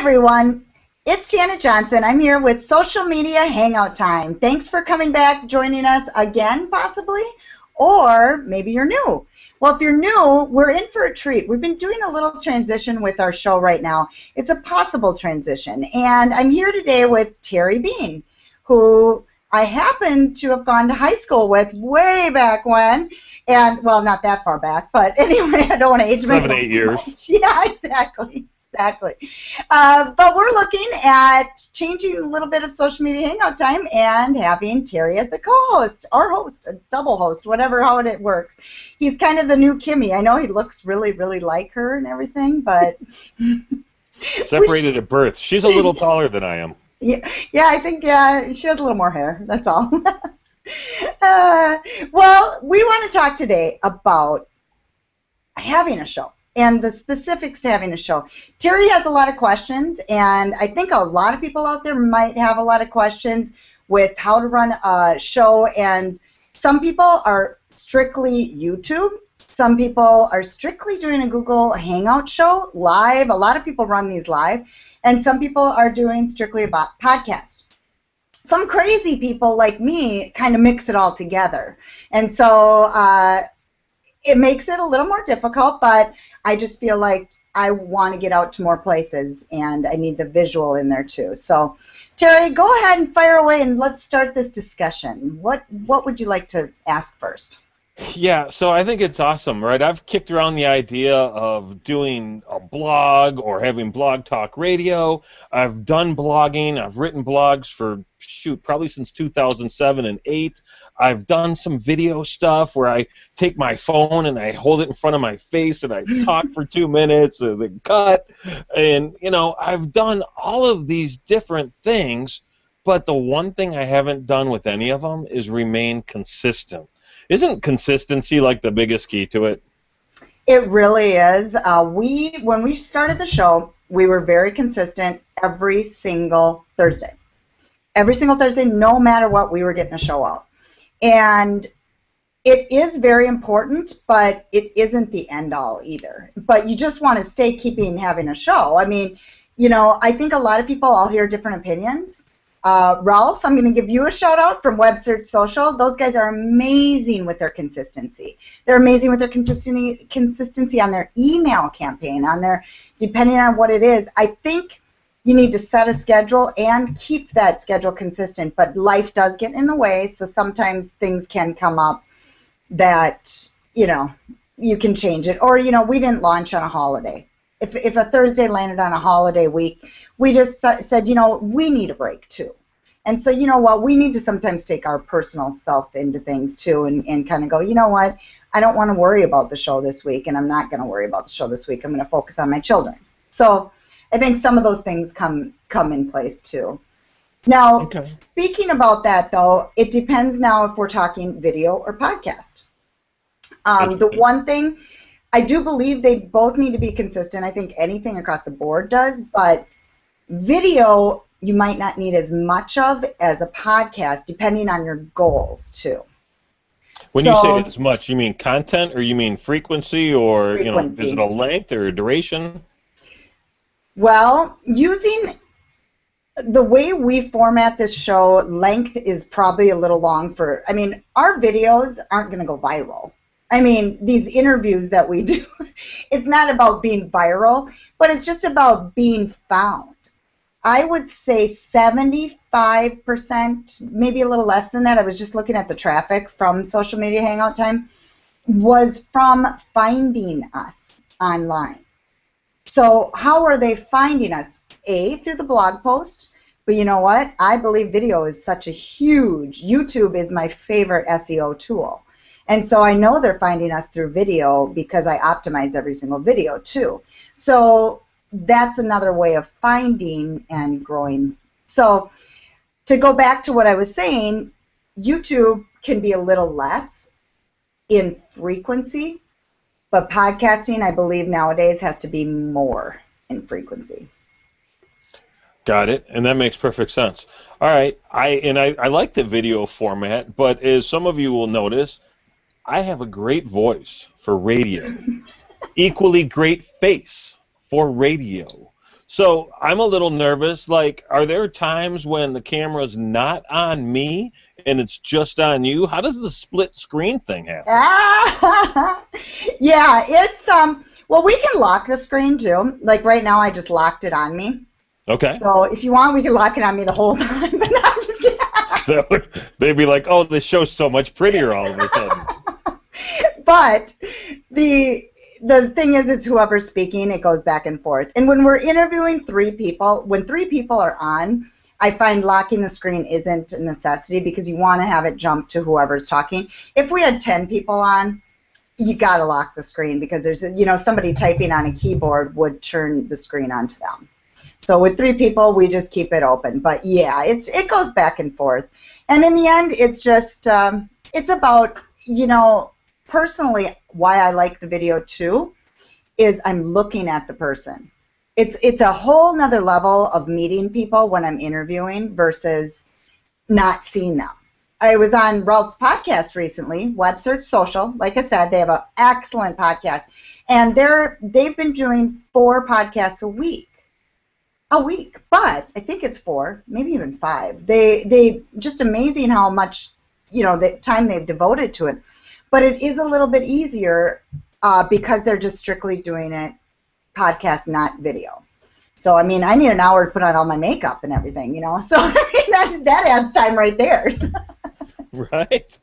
everyone, it's Janet Johnson. I'm here with Social Media Hangout Time. Thanks for coming back, joining us again, possibly, or maybe you're new. Well, if you're new, we're in for a treat. We've been doing a little transition with our show right now. It's a possible transition, and I'm here today with Terry Bean, who I happen to have gone to high school with way back when, and, well, not that far back, but anyway, I don't want to age myself. 7, 8 years. Yeah, exactly. But we're looking at changing a little bit of Social Media Hangout Time and having Terry as the co-host, or host, or double host, whatever, how it works. He's kind of the new Kimmy. I know he looks really, really like her and everything, but... Separated at birth. She's a little taller than I am. Yeah, I think she has a little more hair, that's all. Well, we want to talk today about having a show and the specifics to having a show. Terry has a lot of questions, and I think a lot of people out there might have a lot of questions with how to run a show, and some people are strictly YouTube. Some people are strictly doing a Google Hangout show live. A lot of people run these live, and some people are doing strictly a podcast. Some crazy people like me kind of mix it all together, and so it makes it a little more difficult, but I just feel like I want to get out to more places, and I need the visual in there too. So, Terry, go ahead and fire away, and let's start this discussion. What would you like to ask first? Yeah, so I think it's awesome, right? I've kicked around the idea of doing a blog or having Blog Talk Radio. I've done blogging. I've written blogs for, probably since 2007 and 8. I've done some video stuff where I take my phone and I hold it in front of my face and I talk for 2 minutes and then cut. And, I've done all of these different things, but the one thing I haven't done with any of them is remain consistent. Isn't consistency like the biggest key to it? It really is. When we started the show, we were very consistent every single Thursday. Every single Thursday, no matter what, we were getting a show out. And it is very important, but it isn't the end-all either. But you just want to stay having a show. I mean, I think a lot of people all hear different opinions. Ralph, I'm going to give you a shout-out from Web Search Social. Those guys are amazing with their consistency. They're amazing with their consistency on their email campaign, depending on what it is. I think you need to set a schedule and keep that schedule consistent, but life does get in the way, so sometimes things can come up that, you can change it. Or, we didn't launch on a holiday. If a Thursday landed on a holiday week, we just said, we need a break too. And so, we need to sometimes take our personal self into things too and kind of go, what, I don't want to worry about the show this week, and I'm not going to worry about the show this week. I'm going to focus on my children. So I think some of those things come in place too. Now, okay. Speaking about that, though, it depends now if we're talking video or podcast. The one thing, I do believe they both need to be consistent. I think anything across the board does, but video you might not need as much of as a podcast, depending on your goals, too. When you say as much, you mean content, or you mean frequency, or is it a length or a duration? Well, using the way we format this show, length is probably a little long our videos aren't going to go viral. These interviews that we do, it's not about being viral, but it's just about being found. I would say 75%, maybe a little less than that, I was just looking at the traffic from Social Media Hangout Time, was from finding us online. So how are they finding us? Through the blog post, but you know what? I believe video is such a huge, YouTube is my favorite SEO tool. And so I know they're finding us through video because I optimize every single video too. So that's another way of finding and growing. So to go back to what I was saying, YouTube can be a little less in frequency, but podcasting, I believe nowadays, has to be more in frequency. Got it, and that makes perfect sense. All right, I like the video format, but as some of you will notice, I have a great voice for radio, equally great face for radio. So I'm a little nervous. Like, are there times when the camera's not on me and it's just on you? How does the split screen thing happen? Yeah, it's well, we can lock the screen too. Like right now I just locked it on me. Okay. So if you want we can lock it on me the whole time, but no, I'm just kidding. They'd be like, oh, this show's so much prettier all of a sudden. But the thing is, it's whoever's speaking, it goes back and forth. And when we're interviewing three people, when three people are on, I find locking the screen isn't a necessity because you want to have it jump to whoever's talking. If we had 10 people on, you got to lock the screen because there's, somebody typing on a keyboard would turn the screen onto them. So with three people, we just keep it open. But yeah, it goes back and forth. And in the end, it's just, it's about, personally, why I like the video too is I'm looking at the person. It's a whole nother level of meeting people when I'm interviewing versus not seeing them. I was on Ralph's podcast recently, Web Search Social. Like I said, they have an excellent podcast, and they've been doing 4 podcasts a week. But I think it's 4, maybe even 5. They just amazing how much the time they've devoted to it. But it is a little bit easier because they're just strictly doing it podcast, not video. So I mean, I need an hour to put on all my makeup and everything, So I mean, that adds time right there. Right.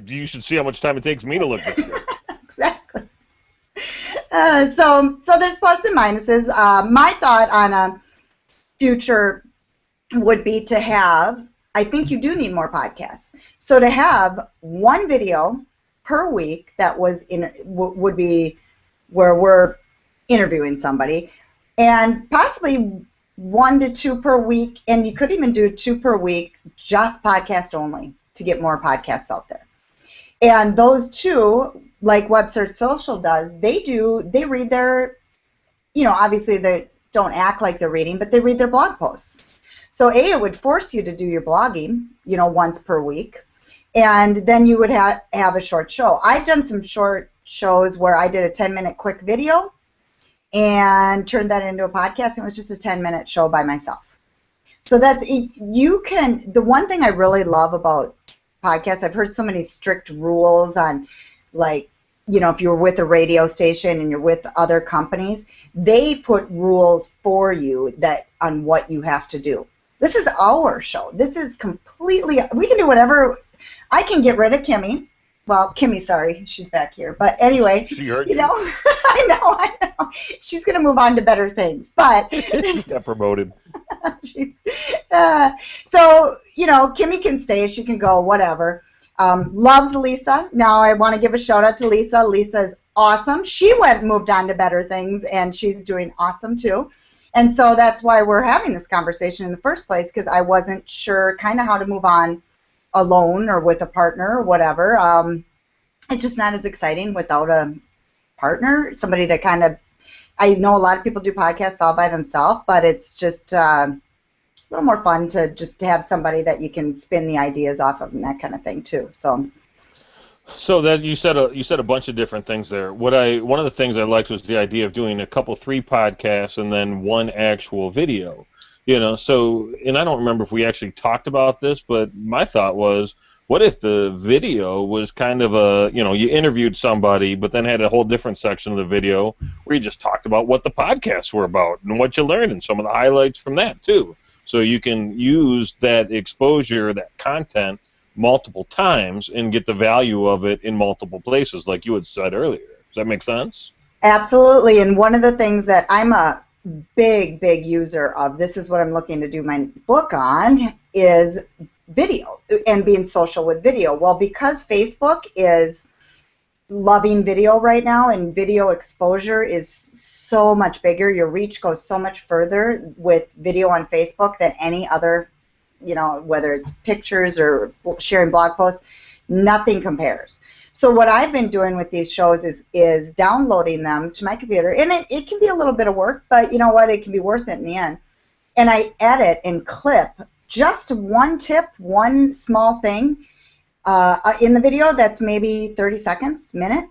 You should see how much time it takes me to look this good. Exactly. So there's plus and minuses. My thought on a future would be to have, I think you do need more podcasts. So to have one video per week that would be where we're interviewing somebody, and possibly 1 to 2 per week, and you could even do 2 per week, just podcast only, to get more podcasts out there. And those 2, like Web Search Social does, they read their, obviously they don't act like they're reading, but they read their blog posts. So it would force you to do your blogging, once per week, and then you would have a short show. I've done some short shows where I did a 10-minute quick video and turned that into a podcast. It was just a 10-minute show by myself. So the one thing I really love about podcasts, I've heard so many strict rules on, like, if you're with a radio station and you're with other companies, they put rules for you on what you have to do. This is our show. This is completely, we can do whatever. I can get rid of Kimmy. Well, Kimmy, sorry, she's back here. But anyway, She heard you. I know. She's going to move on to better things. But She got promoted. So, Kimmy can stay. She can go, whatever. Loved Lisa. Now I want to give a shout out to Lisa. Lisa is awesome. She went and moved on to better things, and she's doing awesome too. And so that's why we're having this conversation in the first place, because I wasn't sure kind of how to move on alone or with a partner or whatever. It's just not as exciting without a partner, somebody to kind of, I know a lot of people do podcasts all by themselves, but it's just a little more fun to just have somebody that you can spin the ideas off of and that kind of thing too. So that you said a bunch of different things there. One of the things I liked was the idea of doing a couple 3 podcasts and then 1 actual video. So, and I don't remember if we actually talked about this, but my thought was, what if the video was kind of you interviewed somebody, but then had a whole different section of the video where you just talked about what the podcasts were about and what you learned and some of the highlights from that too. So you can use that exposure, that content, multiple times and get the value of it in multiple places, like you had said earlier. Does that make sense? Absolutely. And one of the things that I'm a big user of, this is what I'm looking to do my book on, is video and being social with video. Well, because Facebook is loving video right now and video exposure is so much bigger, your reach goes so much further with video on Facebook than any other, whether it's pictures or sharing blog posts, nothing compares. So what I've been doing with these shows is downloading them to my computer, and it can be a little bit of work, but you know what, it can be worth it in the end. And I edit and clip just one tip, one small thing in the video that's maybe 30 seconds, minute,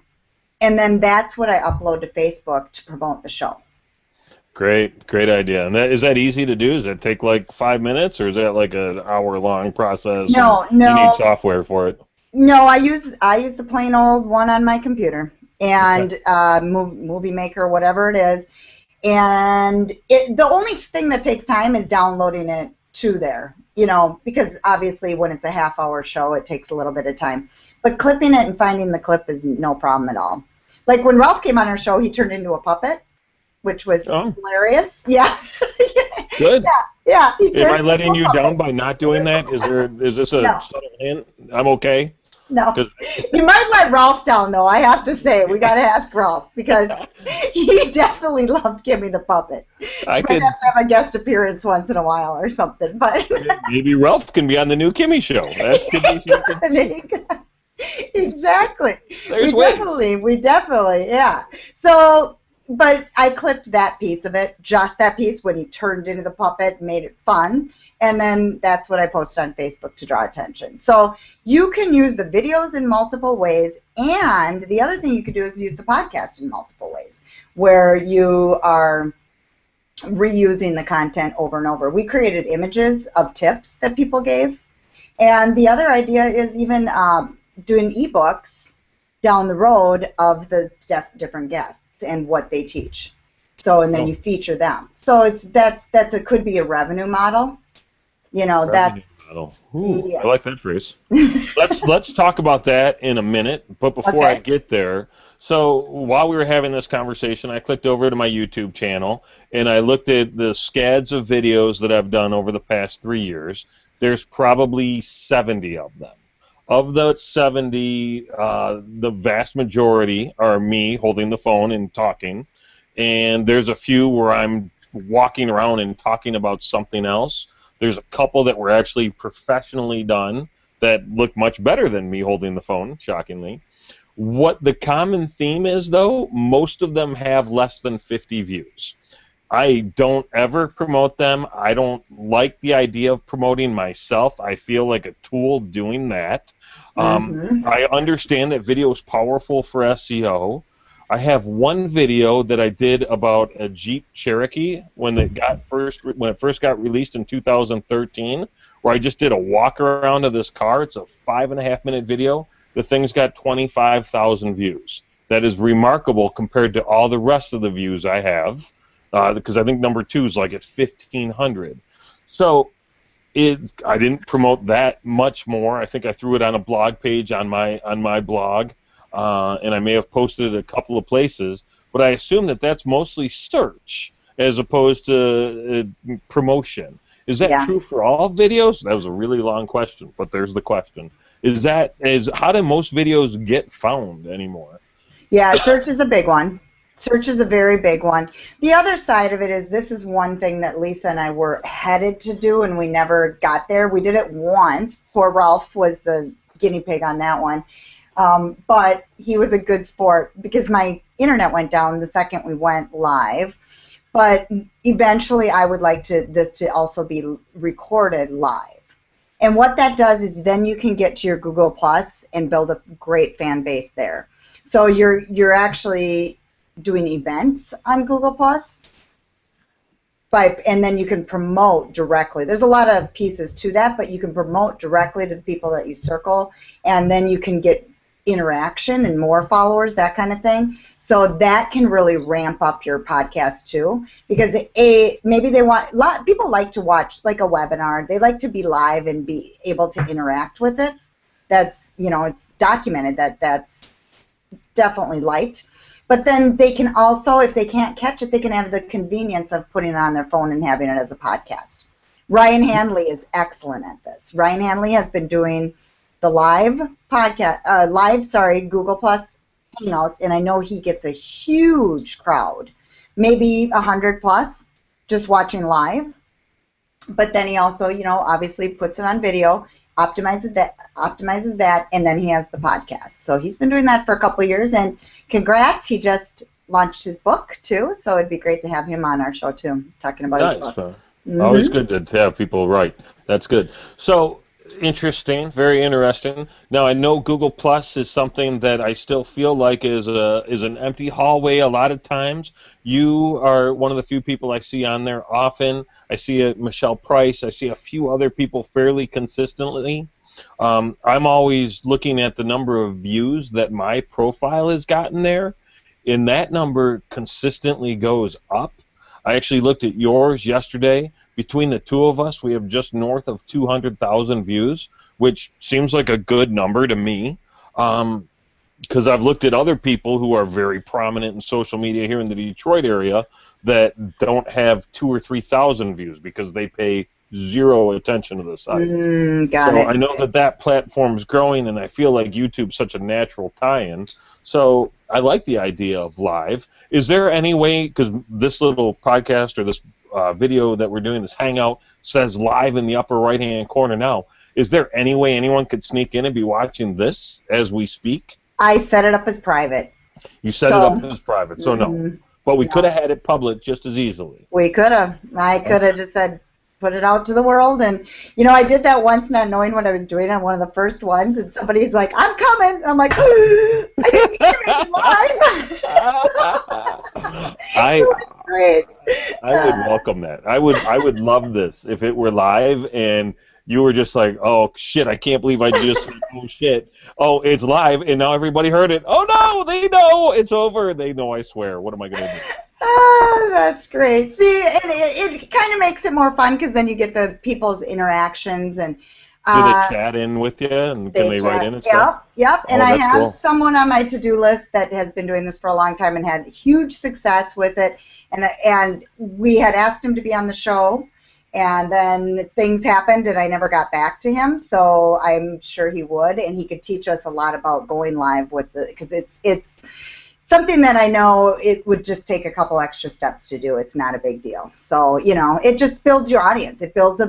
and then that's what I upload to Facebook to promote the show. Great idea. And is that easy to do? Does that take like 5 minutes, or is that like an hour-long process, and No, you need no, software for it? no. I use the plain old one on my computer Okay. and Movie Maker, whatever it is. And the only thing that takes time is downloading it to there, because obviously when it's a half-hour show, it takes a little bit of time. But clipping it and finding the clip is no problem at all. Like when Ralph came on our show, he turned into a puppet, which was Oh, hilarious. Yeah. good. Yeah, he Am I turned into letting a you puppet. down by not doing that? Is this a No, subtle hint? I'm okay. no. 'Cause You might let Ralph down, though, I have to say. We got to ask Ralph because he definitely loved Kimmy the Puppet. I He might could have to have a guest appearance once in a while or something, but maybe Ralph can be on the new Kimmy show. That could be something. exactly. There's ways. We definitely, yeah. So, but I clipped that piece of it, just that piece when he turned into the puppet, made it fun, and then that's what I posted on Facebook to draw attention. So you can use the videos in multiple ways, and the other thing you could do is use the podcast in multiple ways, where you are reusing the content over and over. We created images of tips that people gave, and the other idea is even doing ebooks down the road of the different guests and what they teach. So, and then Oh, you feature them. So could be a revenue model. revenue That's model. Ooh, I yeah. like that phrase. Let's talk about that in a minute. But before I Okay. get there, so while we were having this conversation, I clicked over to my YouTube channel and I looked at the scads of videos that I've done over the past 3 years. There's probably 70 of them. Of those 70, the vast majority are me holding the phone and talking, and there's a few where I'm walking around and talking about something else. There's a couple that were actually professionally done that look much better than me holding the phone, shockingly. What the common theme is, though, most of them have less than 50 views. I don't ever promote them. I don't like the idea of promoting myself. I feel like a tool doing that. Mm-hmm. I understand that video is powerful for SEO. I have one video that I did about a Jeep Cherokee when it first got released in 2013, where I just did a walk around of this car. It's a 5.5 minute video. The thing's got 25,000 views. That is remarkable compared to all the rest of the views I have, because I think number two is like at 1,500. So I didn't promote that much more. I think I threw it on a blog page on my blog, and I may have posted it a couple of places. But I assume that that's mostly search as opposed to promotion. Is that Yeah. true for all videos? That was a really long question, but there's the question. How do most videos get found anymore? Yeah, search is a big one. Search is a very big one. The other side of it is this is one thing that Lisa and I were headed to do, and we never got there. We did it once. Poor Ralph was the guinea pig on that one. But he was a good sport because my internet went down the second we went live. But eventually I would like this to also be recorded live. And what that does is then you can get to your Google Plus and build a great fan base there. So you're actually doing events on Google Plus, and then you can promote directly. There's a lot of pieces to that, but you can promote directly to the people that you circle, and then you can get interaction and more followers, that kind of thing. So that can really ramp up your podcast too, because maybe people like to watch like a webinar. They like to be live and be able to interact with it. That's it's documented that's definitely liked. But then they can also, if they can't catch it, they can have the convenience of putting it on their phone and having it as a podcast. Ryan Hanley is excellent at this. Ryan Hanley has been doing the Google Plus Hangouts, and I know he gets a huge crowd, maybe 100 plus, just watching live. But then he also, obviously puts it on video, optimizes that, and then he has the podcast. So he's been doing that for a couple of years, and congrats, he just launched his book too, so it'd be great to have him on our show too, talking about his book. Always good to have people write. That's good. So Interesting, very interesting. Now I know Google Plus is something that I still feel like is an empty hallway a lot of times. You are one of the few people I see on there often. I see Michelle Price. I see a few other people fairly consistently. I'm always looking at the number of views that my profile has gotten there, and that number consistently goes up. I actually looked at yours yesterday. Between the two of us, we have just north of 200,000 views, which seems like a good number to me. Because I've looked at other people who are very prominent in social media here in the Detroit area that don't have 2 or 3,000 views because they pay zero attention to the site. Got So it. I know that platform's growing, and I feel like YouTube's such a natural tie-in. So I like the idea of live. Is there any way, because this little podcast or this video that we're doing, this hangout, says live in the upper right-hand corner now, is there any way anyone could sneak in and be watching this as we speak? I set it up as private. You set it up as private, so no. But we could have had it public just as easily. We could have. I could have just said, put it out to the world. And, I did that once not knowing what I was doing on one of the first ones, and somebody's like, I'm coming. I'm like, I didn't hear it live. It was great. I would welcome that. I would love this if it were live and you were just like, oh, shit, I can't believe I just said, oh, shit. Oh, it's live, and now everybody heard it. Oh, no, they know it's over. They know I swear. What am I going to do? Oh, that's great. See, and it kind of makes it more fun because then you get the people's interactions and. Do they chat in with you and can they write in and stuff? Yep. And I have cool. someone on my to-do list that has been doing this for a long time and had huge success with it. And we had asked him to be on the show, and then things happened and I never got back to him. So I'm sure he would, and he could teach us a lot about going live with because it's something that I know it would just take a couple extra steps to do. It's not a big deal. So, it just builds your audience. It builds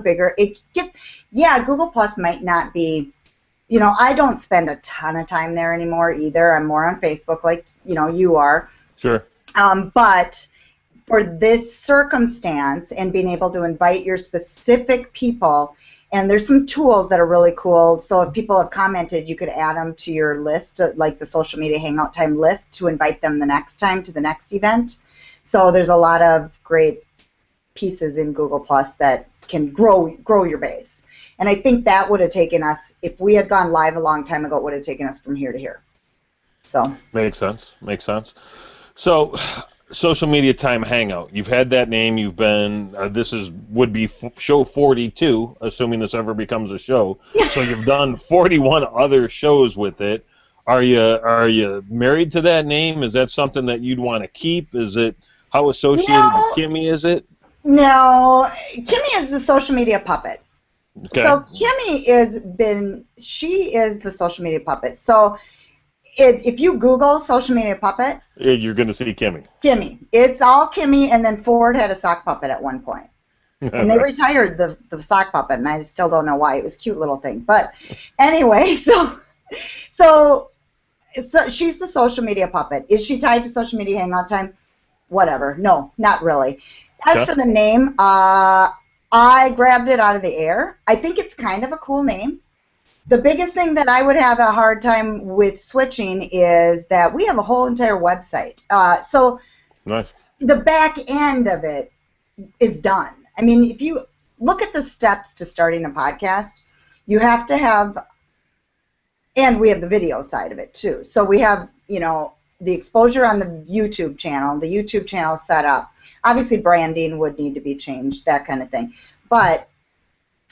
Google Plus might not be, I don't spend a ton of time there anymore either. I'm more on Facebook like, you are. Sure. But for this circumstance and being able to invite your specific people, and there's some tools that are really cool. So if people have commented, you could add them to your list, like the social media hangout time list, to invite them the next time to the next event. So there's a lot of great pieces in Google Plus that can grow your base. And I think that would have taken us, if we had gone live a long time ago, it would have taken us from here to here. So makes sense. So Social Media Time Hangout. You've had that name. You've been. Would be show 42, assuming this ever becomes a show. So you've done 41 other shows with it. Are you married to that name? Is that something that you'd want to keep? Is it how associated with Kimmy is it? No, Kimmy is the social media puppet. Okay. So Kimmy is the social media puppet. So. If you Google social media puppet, you're going to see Kimmy. Kimmy. It's all Kimmy, and then Ford had a sock puppet at one point. And they retired the sock puppet, and I still don't know why. It was a cute little thing. But anyway, so she's the social media puppet. Is she tied to social media hangout time? Whatever. No, not really. As for the name, I grabbed it out of the air. I think it's kind of a cool name. The biggest thing that I would have a hard time with switching is that we have a whole entire website. So nice. The back end of it is done. I mean, if you look at the steps to starting a podcast, you have to have, and we have the video side of it too. So we have, the exposure on the YouTube channel, the YouTube channel set up. Obviously, branding would need to be changed, that kind of thing. But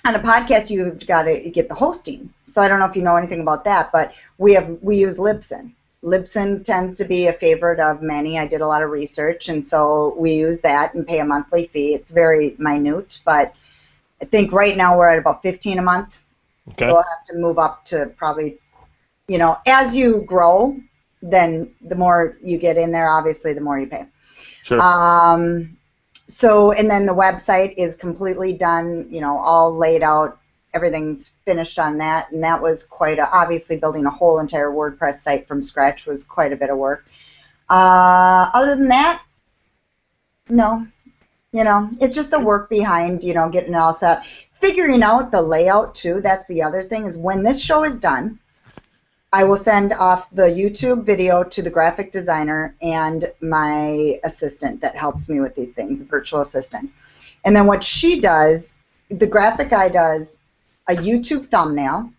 on a podcast, you've got to get the hosting. So I don't know if you know anything about that, but we use Libsyn. Libsyn tends to be a favorite of many. I did a lot of research, and so we use that and pay a monthly fee. It's very minute, but I think right now we're at about $15 a month. Okay. We'll have to move up to probably, as you grow, then the more you get in there, obviously, the more you pay. Sure. So, and then the website is completely done, all laid out. Everything's finished on that, and that was obviously building a whole entire WordPress site from scratch was quite a bit of work. Other than that, no. It's just the work behind, getting it all set. figuring out the layout too, that's the other thing, is when this show is done, I will send off the YouTube video to the graphic designer and my assistant that helps me with these things, the virtual assistant. And then what she does, the graphic guy does a YouTube thumbnail,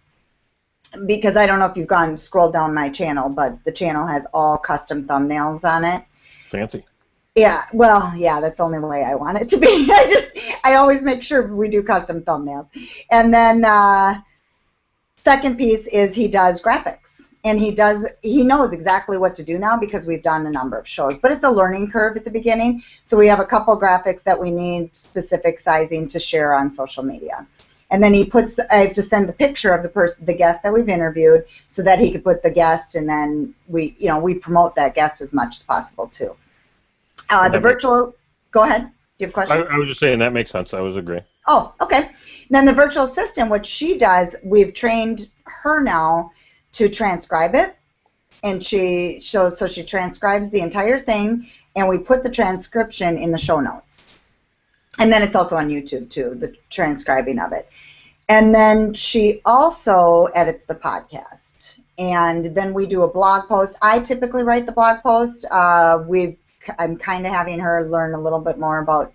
because I don't know if you've scrolled down my channel, but the channel has all custom thumbnails on it. Fancy. Yeah, well, yeah, that's the only way I want it to be. I always make sure we do custom thumbnails. And then second piece is he does graphics. And he knows exactly what to do now because we've done a number of shows. But it's a learning curve at the beginning. So we have a couple graphics that we need specific sizing to share on social media. And then I have to send the picture of the guest that we've interviewed so that he could put the guest, and then we promote that guest as much as possible too. The virtual, go ahead. Do you have a question? I was just saying that makes sense. I was agreeing. Oh, okay. Then the virtual assistant, what she does, we've trained her now to transcribe it, and she transcribes the entire thing, and we put the transcription in the show notes. And then it's also on YouTube too, the transcribing of it. And then she also edits the podcast. And then we do a blog post. I typically write the blog post. I'm kind of having her learn a little bit more about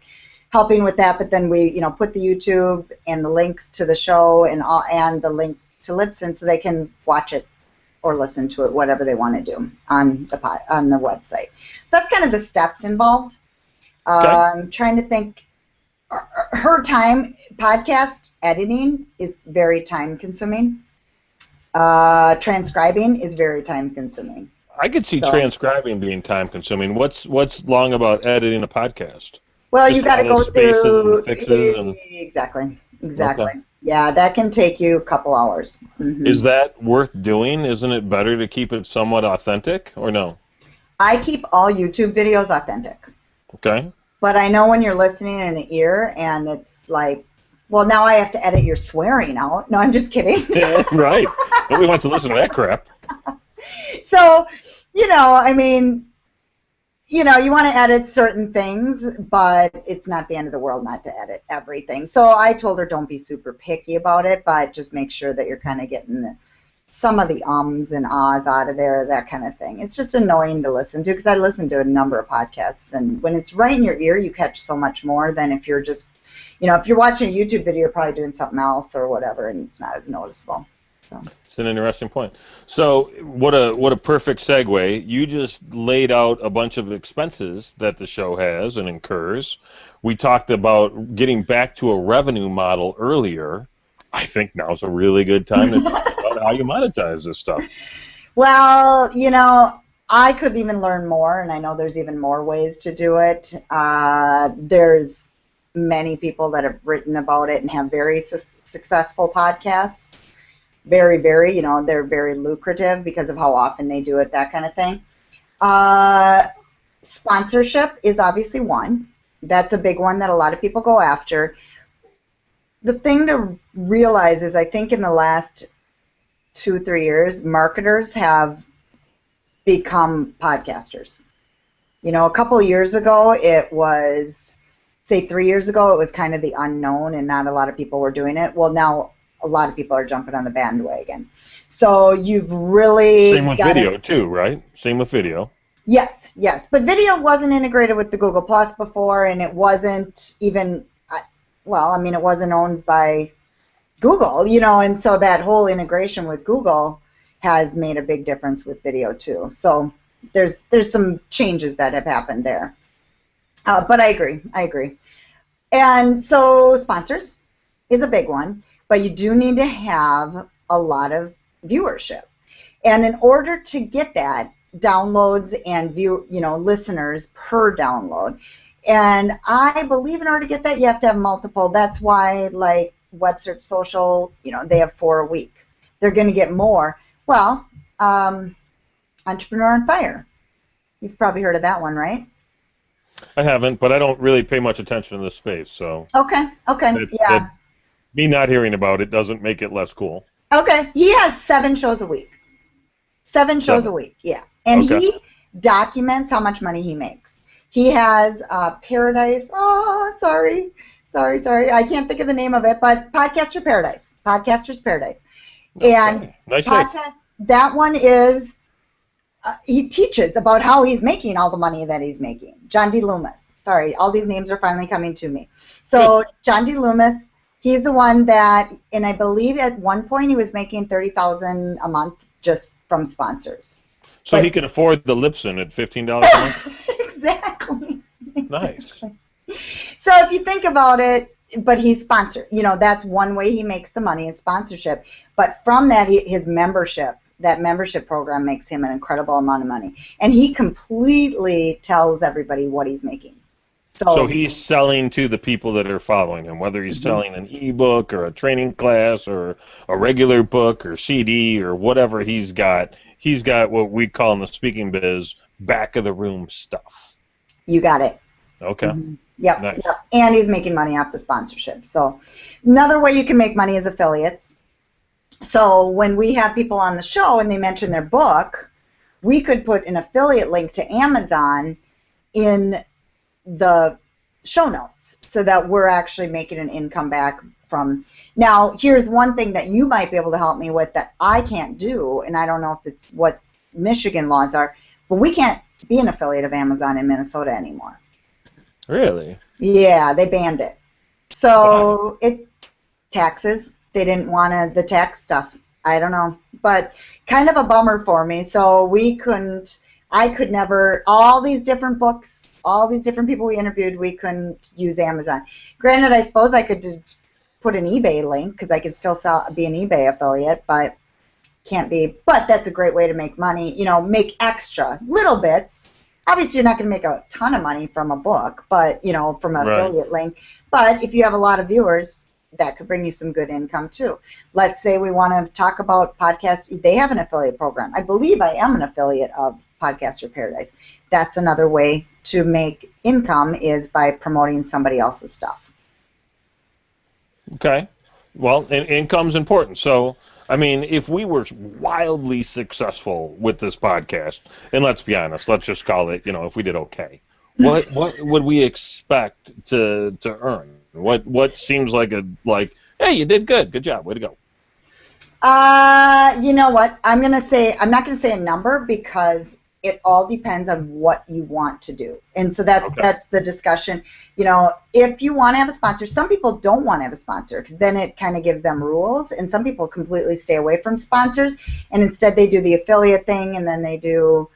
helping with that, but then we, put the YouTube and the links to the show and the links to Libsyn so they can watch it or listen to it, whatever they want to do on the website. So that's kind of the steps involved. Okay. I'm trying to think. Her podcast editing is very time consuming. Transcribing is very time consuming. I could see transcribing being time-consuming. What's long about editing a podcast? Well, you got to go through and fixes and... Exactly. Okay. Yeah, that can take you a couple hours. Mm-hmm. Is that worth doing? Isn't it better to keep it somewhat authentic, or no? I keep all YouTube videos authentic. Okay. But I know when you're listening in the ear, and it's like, well, now I have to edit your swearing out. No, I'm just kidding. Yeah, right. Nobody wants to listen to that crap. So, you want to edit certain things, but it's not the end of the world not to edit everything. So I told her don't be super picky about it, but just make sure that you're kind of getting some of the ums and ahs out of there, that kind of thing. It's just annoying to listen to because I listen to a number of podcasts, and when it's right in your ear, you catch so much more than if you're just, if you're watching a YouTube video, you're probably doing something else or whatever, and it's not as noticeable. So. It's an interesting point. So what a perfect segue. You just laid out a bunch of expenses that the show has and incurs. We talked about getting back to a revenue model earlier. I think now's a really good time to talk about how you monetize this stuff. Well, I could even learn more, and I know there's even more ways to do it. There's many people that have written about it and have very successful podcasts. Very, very, they're very lucrative because of how often they do it, that kind of thing. Sponsorship is obviously one. That's a big one that a lot of people go after. The thing to realize is I think in the last 2-3 years, marketers have become podcasters. A couple of years ago, it was, say 3 years ago, it was kind of the unknown and not a lot of people were doing it. Well, now a lot of people are jumping on the bandwagon. So you've really Same with video too, right? Same with video. Yes. But video wasn't integrated with the Google Plus before, and it wasn't even, it wasn't owned by Google, and so that whole integration with Google has made a big difference with video too. So there's some changes that have happened there. But I agree. And so sponsors is a big one. But you do need to have a lot of viewership. And in order to get that, downloads and listeners per download. And I believe in order to get that, you have to have multiple. That's why, like, Web Search Social, they have 4 a week. They're going to get more. Well, Entrepreneur on Fire. You've probably heard of that one, right? I haven't, but I don't really pay much attention to this space, so. Okay, yeah. Me not hearing about it doesn't make it less cool. Okay, he has 7 shows a week. 7 shows a week, yeah. And he documents how much money he makes. He has Paradise, Sorry. I can't think of the name of it, but Podcaster Paradise. Podcaster's Paradise. Okay. And Nice podcast, that one is, he teaches about how he's making all the money that he's making. John D. Loomis. Sorry, all these names are finally coming to me. So John D. Loomis, he's the one that, and I believe at one point he was making $30,000 a month just from sponsors. So he could afford the Lipson at $15 a month? Exactly. Nice. So if you think about it, but he's sponsored. You know, that's one way he makes the money is sponsorship. But from that, his membership, that membership program makes him an incredible amount of money. And he completely tells everybody what he's making. So he's selling to the people that are following him, whether he's selling an ebook or a training class or a regular book or CD or whatever he's got what we call in the speaking biz back of the room stuff. You got it. Okay. Mm-hmm. Yep, nice. Yep. And he's making money off the sponsorship. So another way you can make money is affiliates. So when we have people on the show and they mention their book, we could put an affiliate link to Amazon in the show notes so that we're actually making an income back from. Now, here's one thing that you might be able to help me with that I can't do, and I don't know if it's what Michigan laws are, but we can't be an affiliate of Amazon in Minnesota anymore. Really? Yeah, they banned it. So taxes. They didn't want the tax stuff. I don't know, but kind of a bummer for me. So I could never, all these different books, all these different people we interviewed, we couldn't use Amazon. Granted, I suppose I could put an eBay link because I could still be an eBay affiliate, but can't be. But that's a great way to make money, you know, make extra little bits. Obviously, you're not going to make a ton of money from a book, but, you know, from an affiliate link. But if you have a lot of viewers, that could bring you some good income, too. Let's say we want to talk about podcasts. They have an affiliate program. I believe I am an affiliate of Podcaster Paradise. That's another way to make income is by promoting somebody else's stuff. Okay. Well, income's important. So, I mean, if we were wildly successful with this podcast, and let's be honest, let's just call it, you know, if we did okay, what would we expect to earn? What seems like hey, you did good job, way to go. You know what? I'm not going to say a number because it all depends on what you want to do. And so that's the discussion. You know, if you want to have a sponsor, some people don't want to have a sponsor because then it kind of gives them rules, and some people completely stay away from sponsors, and instead they do the affiliate thing, and then they do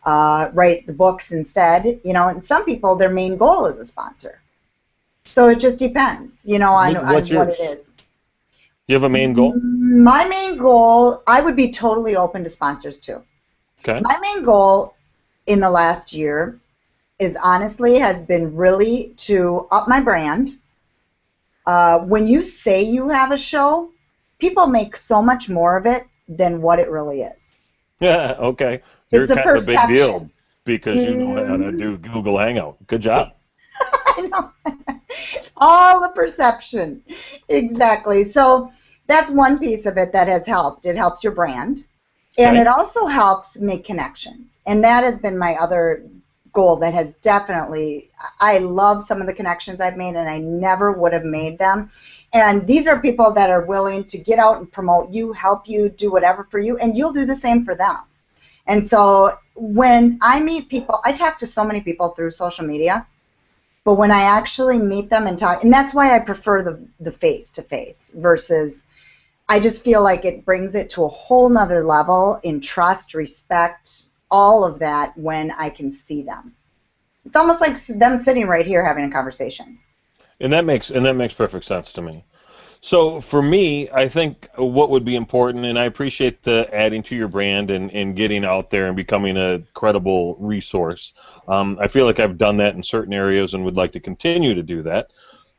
write the books instead. You know, and some people, their main goal is a sponsor. So it just depends, you know, on what it is. You have a main goal? My main goal, I would be totally open to sponsors too. Okay. My main goal in the last year has been really to up my brand. When you say you have a show, people make so much more of it than what it really is. Yeah, okay. It's You're a kind of a big perception. deal because you know how to do Google Hangout. Good job. I know. It's all the perception. Exactly. So that's one piece of it that has helped. It helps your brand. And it also helps make connections. And that has been my other goal that has definitely, I love some of the connections I've made, and I never would have made them. And these are people that are willing to get out and promote you, help you, do whatever for you, and you'll do the same for them. And so when I meet people, I talk to so many people through social media, but when I actually meet them and talk, and that's why I prefer the face-to-face versus, I just feel like it brings it to a whole nother level in trust, respect, all of that when I can see them. It's almost like them sitting right here having a conversation. And that makes perfect sense to me. So for me, I think what would be important, and I appreciate the adding to your brand and getting out there and becoming a credible resource. I feel like I've done that in certain areas and would like to continue to do that.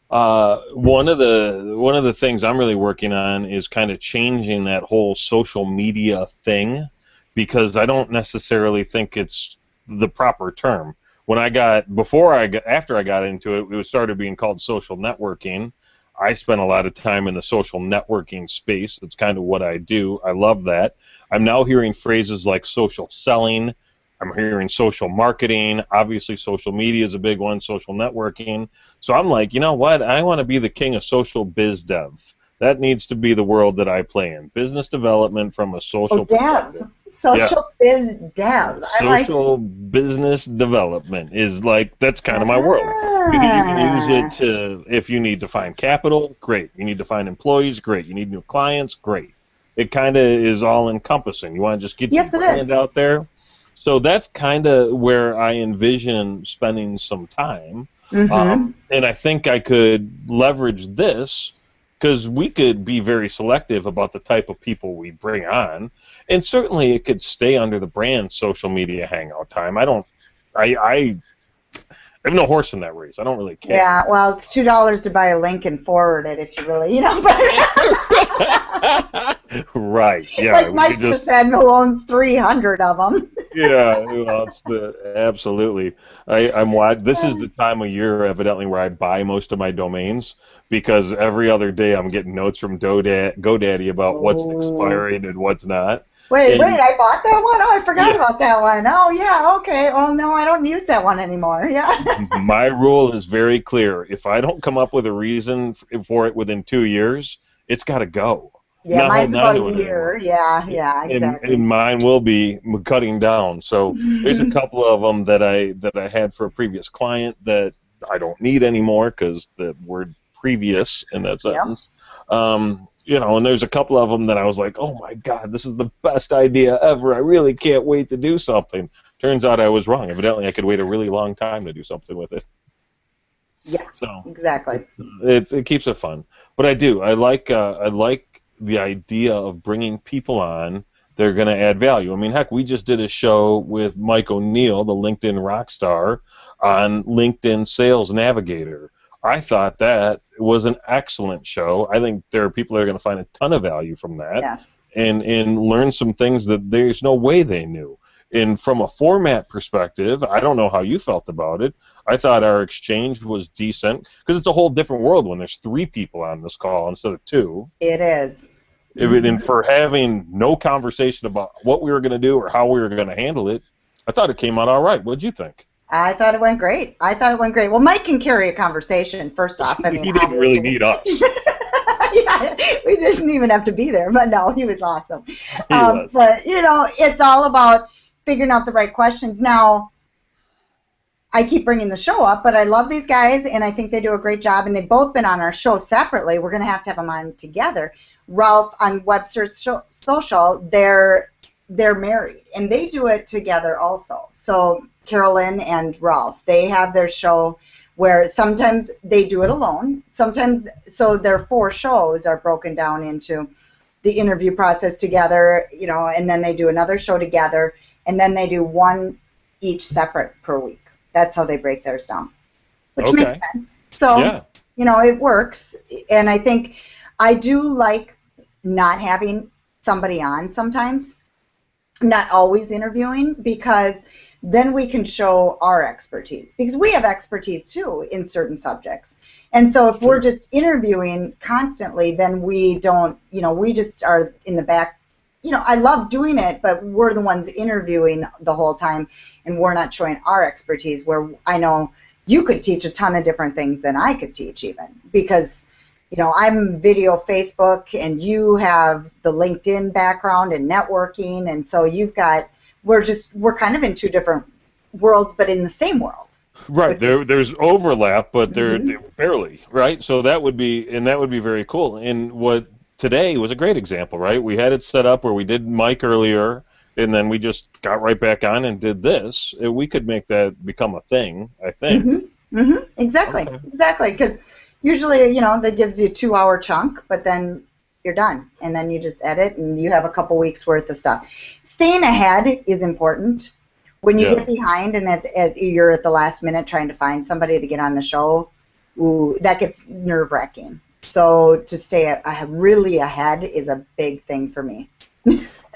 One of the things I'm really working on is kind of changing that whole social media thing, because I don't necessarily think it's the proper term. After I got into it, it started being called social networking. I spent a lot of time in the social networking space. That's kind of what I do. I love that. I'm now hearing phrases like social selling, I'm hearing social marketing. Obviously, social media is a big one, social networking. So I'm like, you know what? I want to be the king of social biz dev. That needs to be the world that I play in. Business development from a Oh, social perspective. dev. Yeah. Social biz dev. I like. Social business development is like, that's kind of my world. Because you can use it Ah, to, if you need to find capital, great. You need to find employees, great. You need new clients, great. It kind of is all encompassing. You want to just get your yes, it brand is. out there. So that's kind of where I envision spending some time. Mm-hmm. And I think I could leverage this because we could be very selective about the type of people we bring on, and certainly it could stay under the brand social media hangout time. I have no horse in that race. I don't really care. Yeah, well, it's $2 to buy a link and forward it if you really, but Right? Yeah, like we could Mike just. just said, who owns 300 of them? Yeah, well, it's the absolutely. This is the time of year, evidently, where I buy most of my domains because every other day I'm getting notes from GoDaddy about what's Oh. expiring and what's not. Wait, And I bought that one? Oh, I forgot yeah, about that one. Oh, yeah, okay. Well, no, I don't use that one anymore. Yeah. my rule is very clear. If I don't come up with a reason for it within 2 years, it's got to go. I'm Yeah, not mine's holding on about a to it anymore. year. Yeah, exactly. And mine will be cutting down. So there's a couple of them that I had for a previous client that I don't need anymore because the word previous in that Yep. sentence. And there's a couple of them that I was like, oh my God, this is the best idea ever. I really can't wait to do something. Turns out I was wrong. Evidently, I could wait a really long time to do something with it. Yeah, So exactly. it keeps it fun. But I like the idea of bringing people on. They're going to add value. I mean, heck, we just did a show with Mike O'Neill, the LinkedIn rock star, on LinkedIn Sales Navigator. I thought that was an excellent show. I think there are people that are going to find a ton of value from that Yes. and learn some things that there's no way they knew. And from a format perspective, I don't know how you felt about it. I thought our exchange was decent because it's a whole different world when there's three people on this call instead of two. It is. And for having no conversation about what we were going to do or how we were going to handle it, I thought it came out all right. What'd you think? I thought it went great. Well, Mike can carry a conversation, first off. I mean, He didn't really obviously. need us. Yeah, we didn't even have to be there, but no, he was awesome. He was. But, it's all about figuring out the right questions. Now, I keep bringing the show up, but I love these guys, and I think they do a great job, and they've both been on our show separately. We're going to have them on together. Ralph on Webster Social, they're married, and they do it together also. So Carolyn and Ralph, they have their show where sometimes they do it alone. Sometimes, so their 4 shows are broken down into the interview process together, and then they do another show together, and then they do one each separate per week. That's how they break theirs down, which Okay. makes sense. So, Yeah. It works, and I think I do like not having somebody on sometimes, not always interviewing, because then we can show our expertise, because we have expertise too in certain subjects. And so if we're just interviewing constantly, then we don't, we just are in the back. I love doing it, but we're the ones interviewing the whole time, and we're not showing our expertise, where I know you could teach a ton of different things than I could teach even, because I'm video Facebook, and you have the LinkedIn background and networking, and so we're kind of in 2 different worlds, but in the same world. Right. There's overlap, but they're Mhm. barely, right? So that would be very cool. And what today was a great example, right? We had it set up where we did Mike earlier, and then we just got right back on and did this. We could make that become a thing, I think. Exactly, Okay. exactly. Because usually, that gives you a 2-hour chunk, but then you're done, and then you just edit, and you have a couple weeks worth of stuff. Staying ahead is important. When you Yeah. get behind and you're at the last minute trying to find somebody to get on the show, ooh, that gets nerve-wracking. So to stay really ahead is a big thing for me.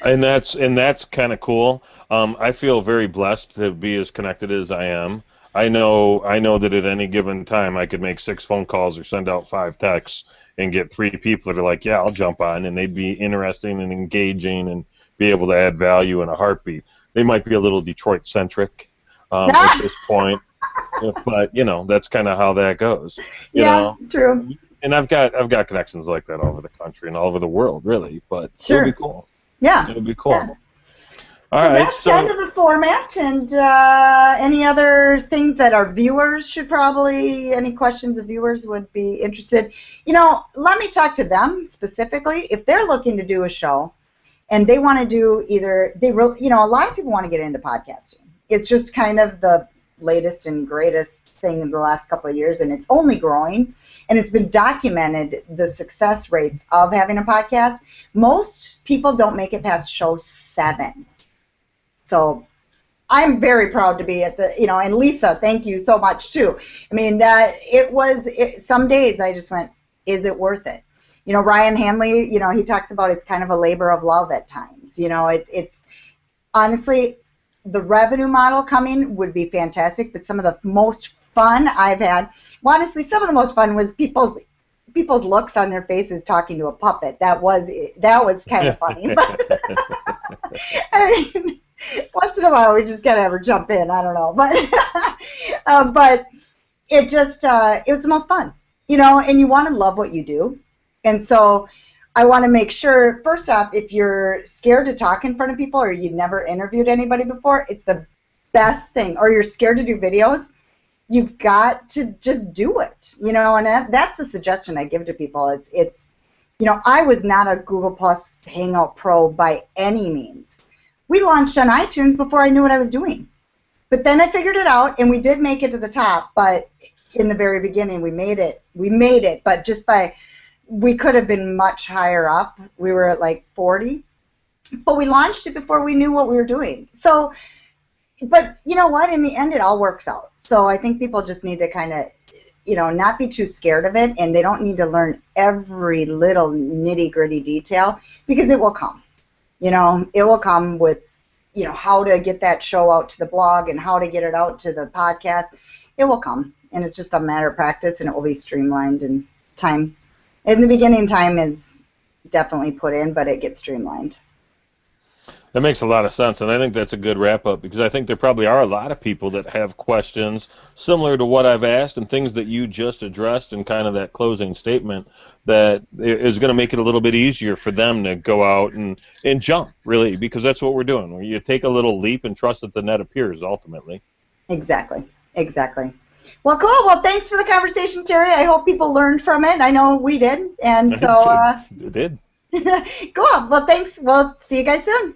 And that's kind of cool. I feel very blessed to be as connected as I am. I know that at any given time I could make 6 phone calls or send out 5 texts and get 3 people that are like, yeah, I'll jump on, and they'd be interesting and engaging and be able to add value in a heartbeat. they might be a little Detroit centric at this point. But that's kind of how that goes. You know, true. And I've got connections like that all over the country and all over the world, really. But Sure. it'll be cool. Yeah. It'll be cool. Yeah. All right. That's kind of the format. And any other things that our viewers should probably, any questions of viewers would be interested? Let me talk to them specifically. If they're looking to do a show and they want to do a lot of people want to get into podcasting. It's just kind of the latest and greatest thing in the last couple of years, and it's only growing, and it's been documented, the success rates of having a podcast. Most people don't make it past show 7. So I'm very proud to be at and Lisa, thank you so much too. I mean, some days I just went, is it worth it? Ryan Hanley, he talks about it's kind of a labor of love at times. It's honestly, the revenue model coming would be fantastic, but some of the most fun I've had, honestly, some of the most fun was people's looks on their faces talking to a puppet. That was kind of funny. I mean, once in a while we just gotta have her jump in. I don't know, but it was the most fun, and you want to love what you do, and so I want to make sure, first off, if you're scared to talk in front of people or you've never interviewed anybody before, it's the best thing. Or you're scared to do videos, you've got to just do it. And that's the suggestion I give to people. It's I was not a Google Plus Hangout Pro by any means. We launched on iTunes before I knew what I was doing. But then I figured it out, and we did make it to the top, but in the very beginning we made it, but just we could have been much higher up. We were at like 40, but we launched it before we knew what we were doing. So, but you know what? In the end, it all works out. So I think people just need to kind of, not be too scared of it, and they don't need to learn every little nitty-gritty detail, because it will come. It will come with, how to get that show out to the blog and how to get it out to the podcast. It will come, and it's just a matter of practice, and it will be streamlined, and time. In the beginning, time is definitely put in, but it gets streamlined. That makes a lot of sense, and I think that's a good wrap-up, because I think there probably are a lot of people that have questions similar to what I've asked and things that you just addressed in kind of that closing statement that is going to make it a little bit easier for them to go out and jump, really, because that's what we're doing. You take a little leap and trust that the net appears, ultimately. Exactly. Well, cool. Well, thanks for the conversation, Terry. I hope people learned from it. I know we did, and so it did. Cool. Well, thanks. We'll see you guys soon.